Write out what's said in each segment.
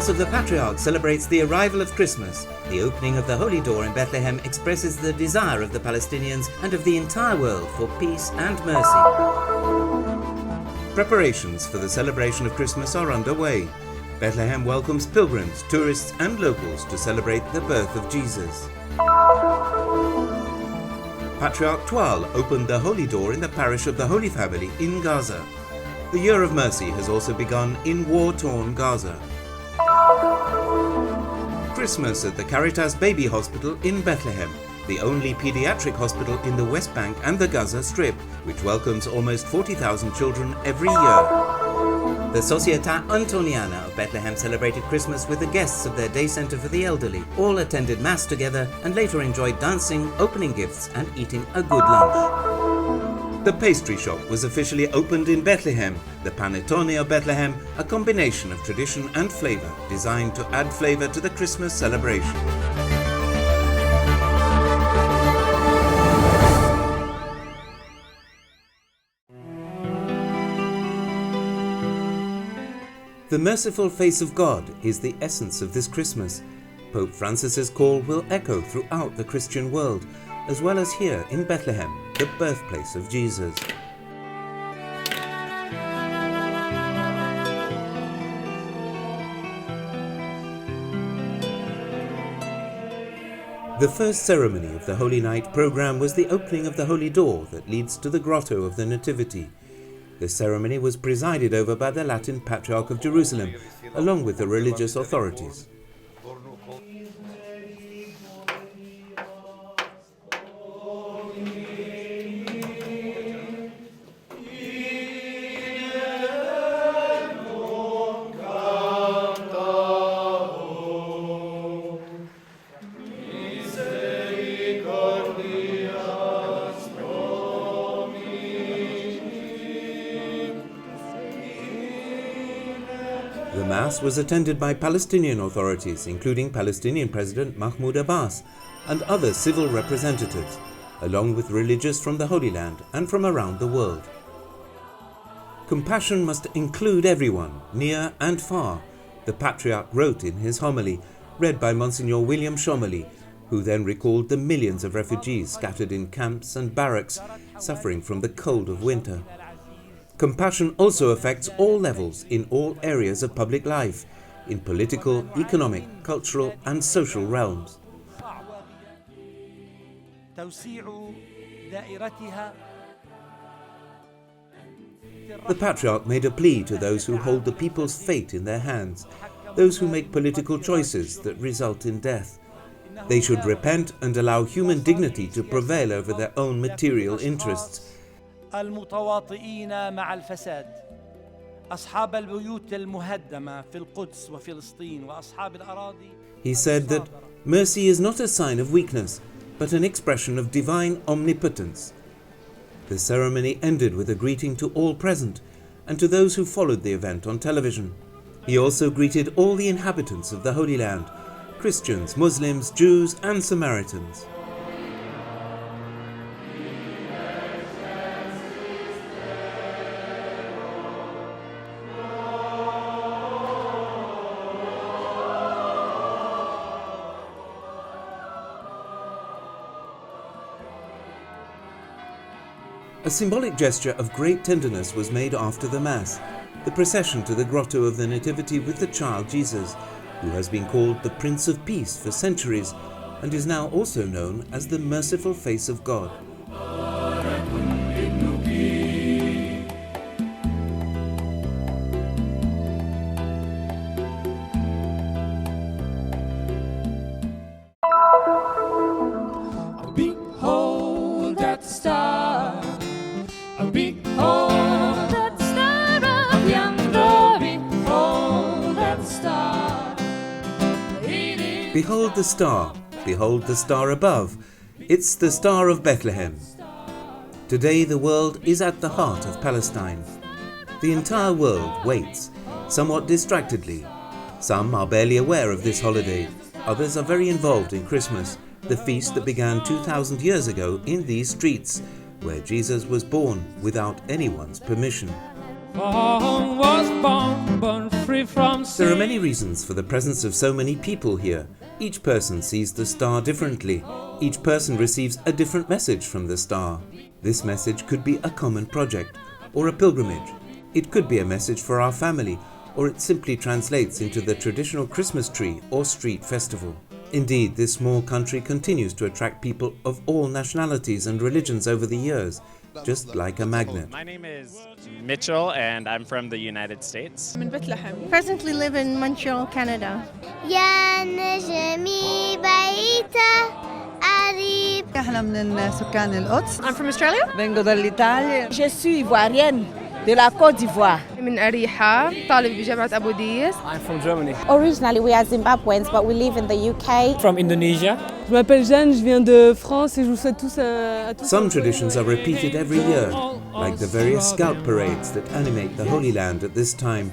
House of the Patriarch celebrates the arrival of Christmas. The opening of the Holy Door in Bethlehem expresses the desire of the Palestinians and of the entire world for peace and mercy. Preparations for the celebration of Christmas are underway. Bethlehem welcomes pilgrims, tourists and locals to celebrate the birth of Jesus. Patriarch Twal opened the Holy Door in the parish of the Holy Family in Gaza. The Year of Mercy has also begun in war-torn Gaza. Christmas at the Caritas Baby Hospital in Bethlehem, the only pediatric hospital in the West Bank and the Gaza Strip, which welcomes almost 40,000 children every year. The Società Antoniana of Bethlehem celebrated Christmas with the guests of their day centre for the elderly. All attended Mass together and later enjoyed dancing, opening gifts and eating a good lunch. The pastry shop was officially opened in Bethlehem, the Panettone of Bethlehem, a combination of tradition and flavour designed to add flavour to the Christmas celebration. The merciful face of God is the essence of this Christmas. Pope Francis's call will echo throughout the Christian world, as well as here in Bethlehem, the birthplace of Jesus. The first ceremony of the Holy Night program was the opening of the Holy Door that leads to the Grotto of the Nativity. The ceremony was presided over by the Latin Patriarch of Jerusalem, along with the religious authorities. The Mass was attended by Palestinian authorities, including Palestinian President Mahmoud Abbas and other civil representatives, along with religious from the Holy Land and from around the world. Compassion must include everyone, near and far, the Patriarch wrote in his homily, read by Monsignor William Shomely, who then recalled the millions of refugees scattered in camps and barracks, suffering from the cold of winter. Compassion also affects all levels in all areas of public life, in political, economic, cultural and social realms. The Patriarch made a plea to those who hold the people's fate in their hands, those who make political choices that result in death. They should repent and allow human dignity to prevail over their own material interests. المتواطئين مع الفساد أصحاب البيوت المهدمة في القدس وفلسطين وأصحاب الأراضي. He said that mercy is not a sign of weakness, but an expression of divine omnipotence. The ceremony ended with a greeting to all present and to those who followed the event on television. He also greeted all the inhabitants of the Holy Land, Christians, Muslims, Jews and Samaritans. A symbolic gesture of great tenderness was made after the Mass, the procession to the Grotto of the Nativity with the child Jesus, who has been called the Prince of Peace for centuries and is now also known as the merciful face of God. Behold that star. Behold that star of yonder, behold that star. Behold the star above. It's the Star of Bethlehem. Today the world is at the heart of Palestine. The entire world waits, somewhat distractedly. Some are barely aware of this holiday, others are very involved in Christmas, the feast that began 2,000 years ago in these streets, where Jesus was born without anyone's permission. was born free from sin. There are many reasons for the presence of so many people here. Each person sees the star differently. Each person receives a different message from the star. This message could be a common project or a pilgrimage. It could be a message for our family, or it simply translates into the traditional Christmas tree or street festival. Indeed, this small country continues to attract people of all nationalities and religions over the years, just like a magnet. My name is Mitchell and I'm from the United States. من Bethlehem. Presently live in Montreal, Canada. يا نجمي بيته قريب. احنا من سكان القدس. I'm from Australia. Vengo dall'Italia. Je suis ivoirienne de la Côte d'Ivoire. من أريحة طالب بجامعة أبو ديس. I'm from Germany. Originally we are Zimbabweans, but we live in the UK. From Indonesia. Je m'appelle Jeanne, je viens de France et je vous souhaite tous à tous. Some traditions are repeated every year, like the various scout parades that animate the Holy Land at this time,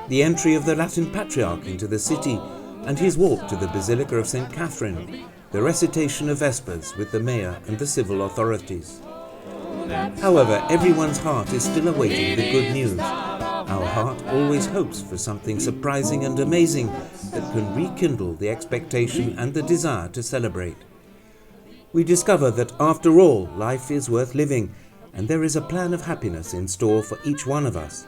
the entry of the Latin Patriarch into the city and his walk to the Basilica of St. Catherine, the recitation of Vespers with the mayor and the civil authorities. However, everyone's heart is still awaiting the good news. Our heart always hopes for something surprising and amazing that can rekindle the expectation and the desire to celebrate. We discover that after all, life is worth living, and there is a plan of happiness in store for each one of us.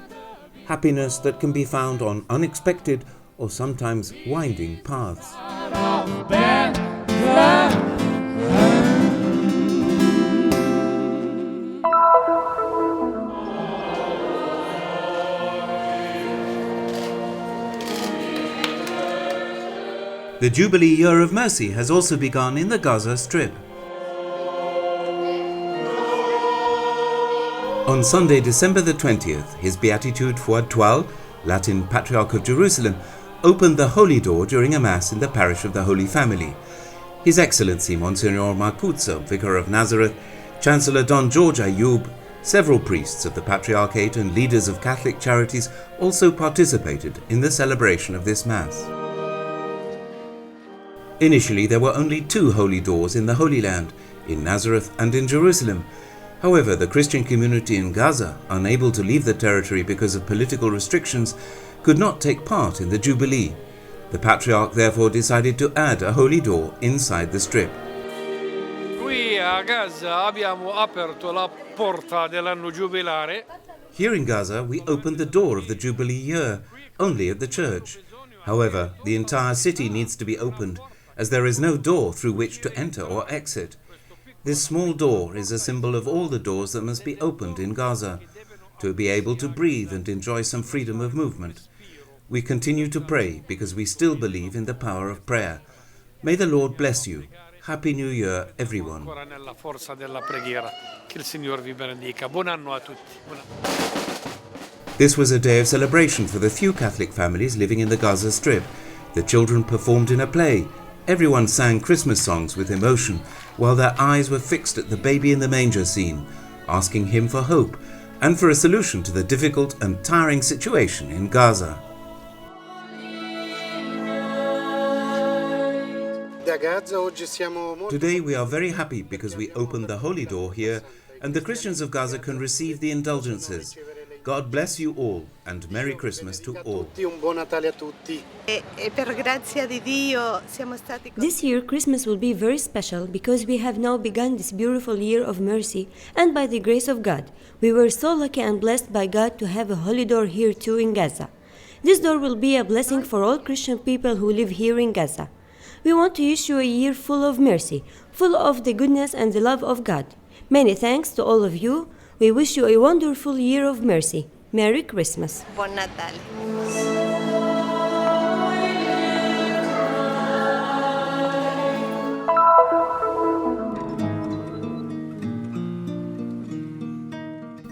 Happiness that can be found on unexpected or sometimes winding paths. The Jubilee Year of Mercy has also begun in the Gaza Strip. On Sunday, December the 20th, His Beatitude Patriarch Twal, Latin Patriarch of Jerusalem, opened the Holy Door during a Mass in the parish of the Holy Family. His Excellency Monsignor Marcuzzo, Vicar of Nazareth, Chancellor Don George Ayub, several priests of the Patriarchate and leaders of Catholic charities also participated in the celebration of this Mass. Initially, there were only two holy doors in the Holy Land, in Nazareth and in Jerusalem. However, the Christian community in Gaza, unable to leave the territory because of political restrictions, could not take part in the Jubilee. The Patriarch therefore decided to add a holy door inside the strip. Qui a Gaza abbiamo aperto la porta dell'anno giubilare. Here in Gaza, we opened the door of the Jubilee year, only at the church. However, the entire city needs to be opened, as there is no door through which to enter or exit. This small door is a symbol of all the doors that must be opened in Gaza, to be able to breathe and enjoy some freedom of movement. We continue to pray because we still believe in the power of prayer. May the Lord bless you. Happy New Year, everyone. Ancora nella forza della preghiera. Che il Signore vi benedica. Buon anno a tutti. This was a day of celebration for the few Catholic families living in the Gaza Strip. The children performed in a play. Everyone sang Christmas songs with emotion, while their eyes were fixed at the baby in the manger scene, asking him for hope and for a solution to the difficult and tiring situation in Gaza. Today we are very happy because we opened the Holy Door here and the Christians of Gaza can receive the indulgences. God bless you all and Merry Christmas to all. This year Christmas will be very special because we have now begun this beautiful year of mercy, and by the grace of God, we were so lucky and blessed by God to have a holy door here too in Gaza. This door will be a blessing for all Christian people who live here in Gaza. We want to wish you a year full of mercy, full of the goodness and the love of God. Many thanks to all of you. We wish you a wonderful year of mercy. Merry Christmas. Buon Natale.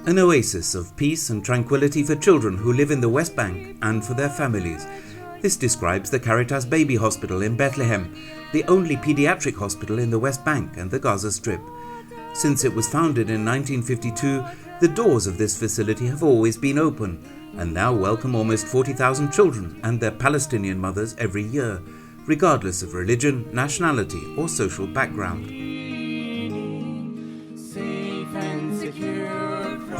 An oasis of peace and tranquility for children who live in the West Bank and for their families. This describes the Caritas Baby Hospital in Bethlehem, the only pediatric hospital in the West Bank and the Gaza Strip. Since it was founded in 1952, the doors of this facility have always been open and now welcome almost 40,000 children and their Palestinian mothers every year, regardless of religion, nationality or social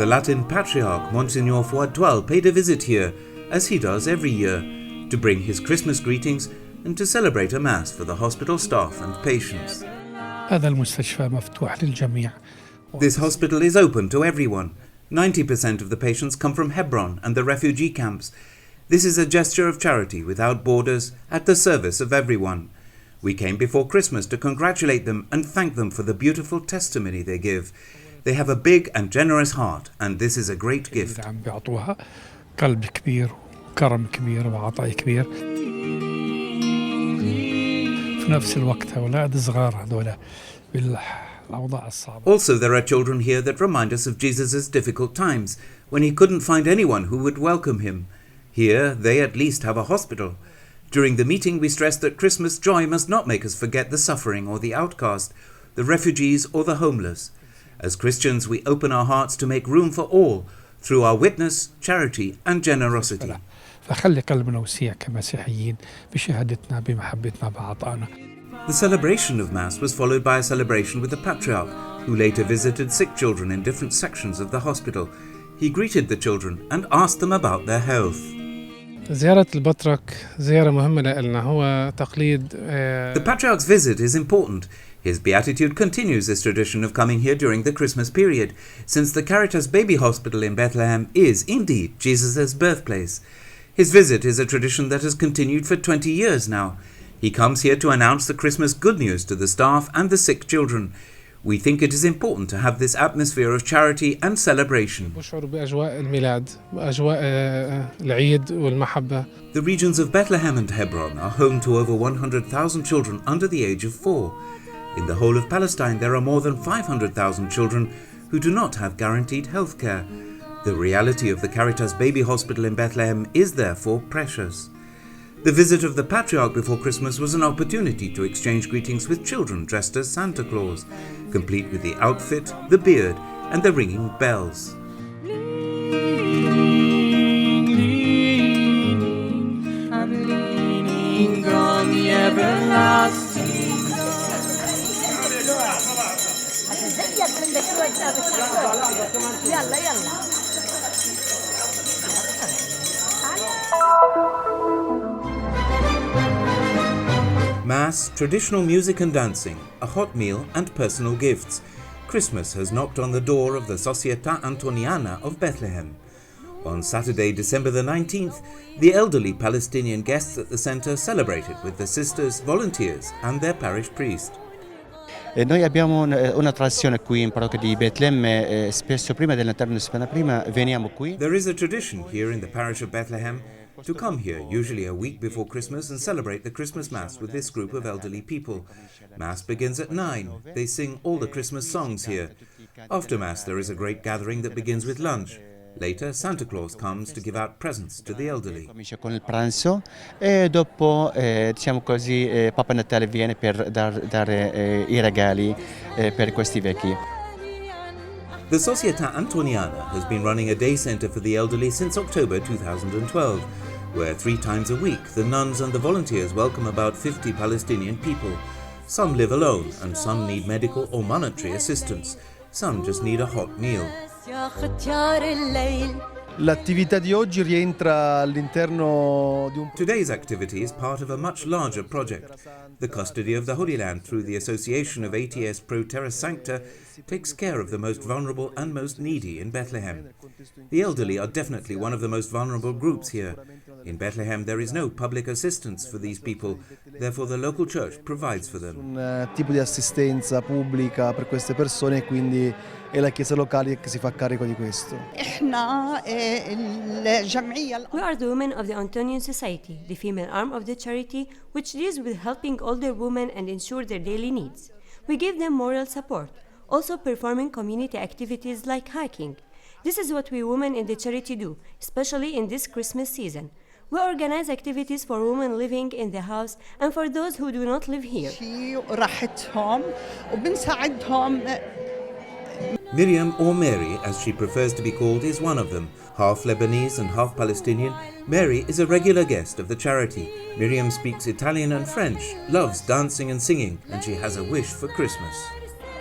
The Latin Patriarch Monsignor Twal paid a visit here, as he does every year, to bring his Christmas greetings and to celebrate a Mass for the hospital staff and patients. هذا المستشفى مفتوح للجميع. This hospital is open to everyone. 90% of the patients come from Hebron and the refugee camps. This is a gesture of charity without borders, at the service of everyone. We came before Christmas to congratulate them and thank them for the beautiful testimony they give. They have a big and generous heart, and this is a great gift. قلب كبير وكرم كبير وعطاء كبير. في نفس الوقت أولاد صغار هذولا بالأوضاع الصعبة. Also, there are children here that remind us of Jesus' difficult times, when he couldn't find anyone who would welcome him. Here, they at least have a hospital. During the meeting, we stressed that Christmas joy must not make us forget the suffering or the outcast, the refugees or the homeless. As Christians, we open our hearts to make room for all through our witness, charity and generosity. فخلي قلبنا وسيع كمسيحيين بشهادتنا بمحبتنا بعطائنا. The celebration of Mass was followed by a celebration with the Patriarch, who later visited sick children in different sections of the hospital. He greeted the children and asked them about their health. زيارة البطرك زيارة مهمة لنا هو تقليد. The Patriarch's visit is important. His beatitude continues this tradition of coming here during the Christmas period, since the Caritas Baby Hospital in Bethlehem is indeed Jesus' birthplace. His visit is a tradition that has continued for 20 years now. He comes here to announce the Christmas good news to the staff and the sick children. We think it is important to have this atmosphere of charity and celebration. The regions of Bethlehem and Hebron are home to over 100,000 children under the age of 4. In the whole of Palestine, there are more than 500,000 children who do not have guaranteed health care. The reality of the Caritas Baby Hospital in Bethlehem is therefore precious. The visit of the Patriarch before Christmas was an opportunity to exchange greetings with children dressed as Santa Claus, complete with the outfit, the beard, and the ringing bells. I'm leaning on the everlasting. Mass, traditional music and dancing, a hot meal and personal gifts. Christmas has knocked on the door of the Società Antoniana of Bethlehem. On Saturday, December the 19th, the elderly Palestinian guests at the centre celebrated with the sisters, volunteers and their parish priest. Noi abbiamo una tradizione qui in parrocchia di Betlemme, spesso prima dell'interno di settimana prima veniamo qui. There is a tradition here in the parish of Bethlehem to come here usually a week before Christmas and celebrate the Christmas Mass with this group of elderly people. Mass begins at 9. They sing all the Christmas songs here. After Mass there is a great gathering that begins with lunch. Later, Santa Claus comes to give out presents to the elderly. Comincia con il pranzo e dopo, diciamo così, Papa Natale viene per dare i regali per questi vecchi. The Società Antoniana has been running a day centre for the elderly since October 2012, where 3 times a week the nuns and the volunteers welcome about 50 Palestinian people. Some live alone and some need medical or monetary assistance. Some just need a hot meal. L'attività di oggi rientra all'interno di un... Today's activity is part of a much larger project. The custody of the Holy Land through the Association of ATS Pro Terra Sancta takes care of the most vulnerable and most needy in Bethlehem. The elderly are definitely one of the most vulnerable groups here. In Bethlehem there is no public assistance for these people, therefore the local church provides for them. Un tipo di assistenza pubblica per queste persone, quindi è la chiesa locale che si fa carico di questo. We are the women of the Antonian Society, the female arm of the charity which deals with helping older women and ensure their daily needs. We give them moral support, also performing community activities like hiking. This is what we women in the charity do, especially in this Christmas season. We organize activities for women living in the house and for those who do not live here. Miriam, or Mary as she prefers to be called, is one of them. Half Lebanese and half Palestinian, Mary is a regular guest of the charity. Miriam speaks Italian and French, loves dancing and singing, and she has a wish for Christmas.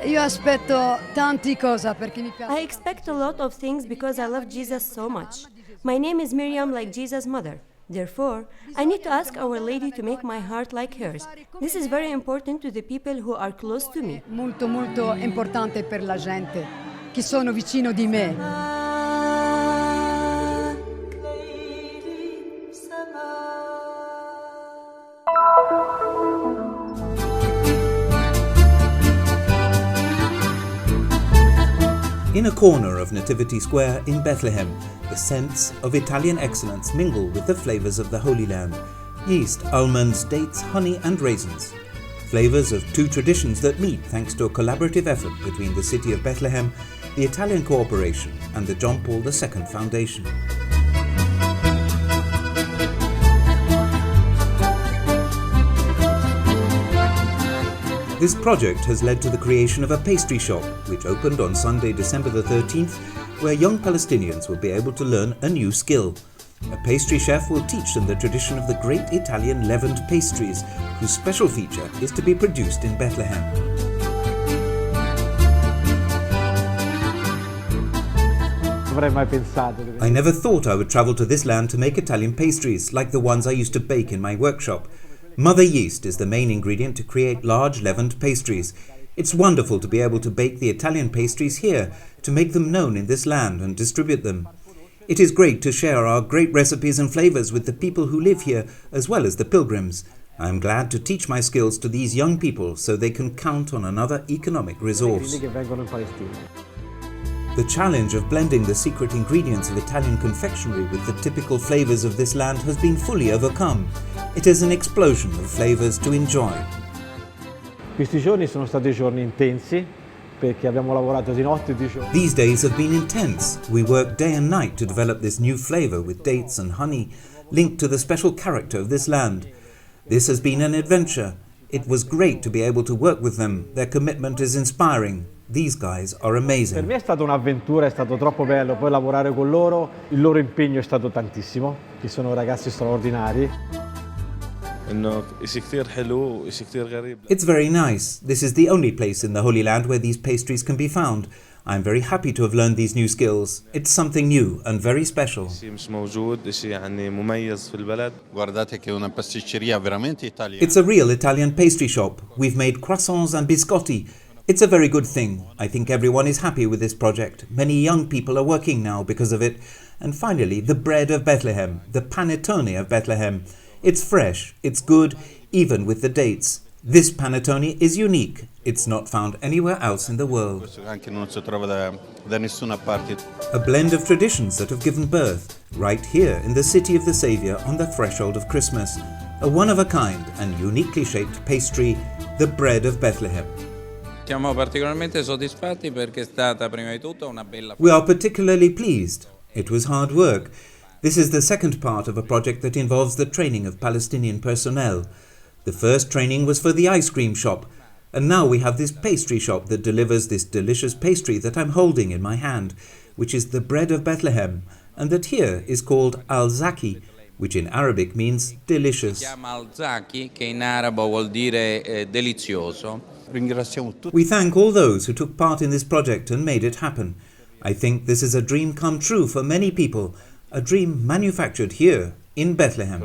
Io aspetto tanti cosa perché mi piace. I expect a lot of things because I love Jesus so much. My name is Miriam, like Jesus' mother. Therefore, I need to ask Our Lady to make my heart like hers. This is very important to the people who are close to me. Molto molto importante per la gente che sono vicino di me. In a corner of Nativity Square in Bethlehem, the scents of Italian excellence mingle with the flavors of the Holy Land: yeast, almonds, dates, honey and raisins. Flavors of two traditions that meet thanks to a collaborative effort between the city of Bethlehem, the Italian Cooperation and the John Paul II Foundation. This project has led to the creation of a pastry shop, which opened on Sunday, December the 13th, where young Palestinians will be able to learn a new skill. A pastry chef will teach them the tradition of the great Italian leavened pastries, whose special feature is to be produced in Bethlehem. I never thought I would travel to this land to make Italian pastries like the ones I used to bake in my workshop. Mother yeast is the main ingredient to create large leavened pastries. It's wonderful to be able to bake the Italian pastries here, to make them known in this land and distribute them. It is great to share our great recipes and flavors with the people who live here, as well as the pilgrims. I am glad to teach my skills to these young people so they can count on another economic resource. The challenge of blending the secret ingredients of Italian confectionery with the typical flavors of this land has been fully overcome. It is an explosion of flavors to enjoy. Questi giorni sono stati giorni intensi perché abbiamo lavorato di notte e di giorno. These days have been intense. We worked day and night to develop this new flavor with dates and honey linked to the special character of this land. This has been an adventure. It was great to be able to work with them. Their commitment is inspiring. These guys are amazing. Per me è stata un'avventura, è stato troppo bello poi lavorare con loro. Il loro impegno è stato tantissimo, che sono ragazzi straordinari. It's very nice. This is the only place in the Holy Land where these pastries can be found. I'm very happy to have learned these new skills. It's something new and very special. It's a real Italian pastry shop. We've made croissants and biscotti. It's a very good thing. I think everyone is happy with this project. Many young people are working now because of it. And finally, the bread of Bethlehem, the panettone of Bethlehem. It's fresh, it's good, even with the dates. This panettone is unique. It's not found anywhere else in the world. A blend of traditions that have given birth, right here in the city of the Saviour on the threshold of Christmas. A one-of-a-kind and uniquely shaped pastry, the bread of Bethlehem. Siamo particolarmente soddisfatti perché è stata prima di tutto una bella... We are particularly pleased. It was hard work. This is the second part of a project that involves the training of Palestinian personnel. The first training was for the ice cream shop, and now we have this pastry shop that delivers this delicious pastry that I'm holding in my hand, which is the bread of Bethlehem, and that here is called al-zaki, which in Arabic means delicious. Si chiama al-zaki, che in arabo vuol dire delizioso. We thank all those who took part in this project and made it happen. I think this is a dream come true for many people, a dream manufactured here in Bethlehem.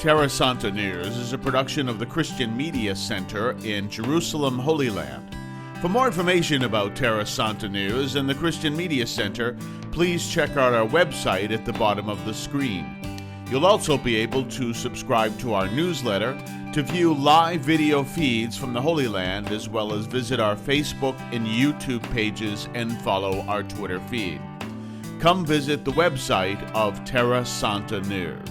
Terra Santa News is a production of the Christian Media Center in Jerusalem, Holy Land. For more information about Terra Santa News and the Christian Media Center, please check out our website at the bottom of the screen. You'll also be able to subscribe to our newsletter, to view live video feeds from the Holy Land, as well as visit our Facebook and YouTube pages and follow our Twitter feed. Come visit the website of Terra Santa News.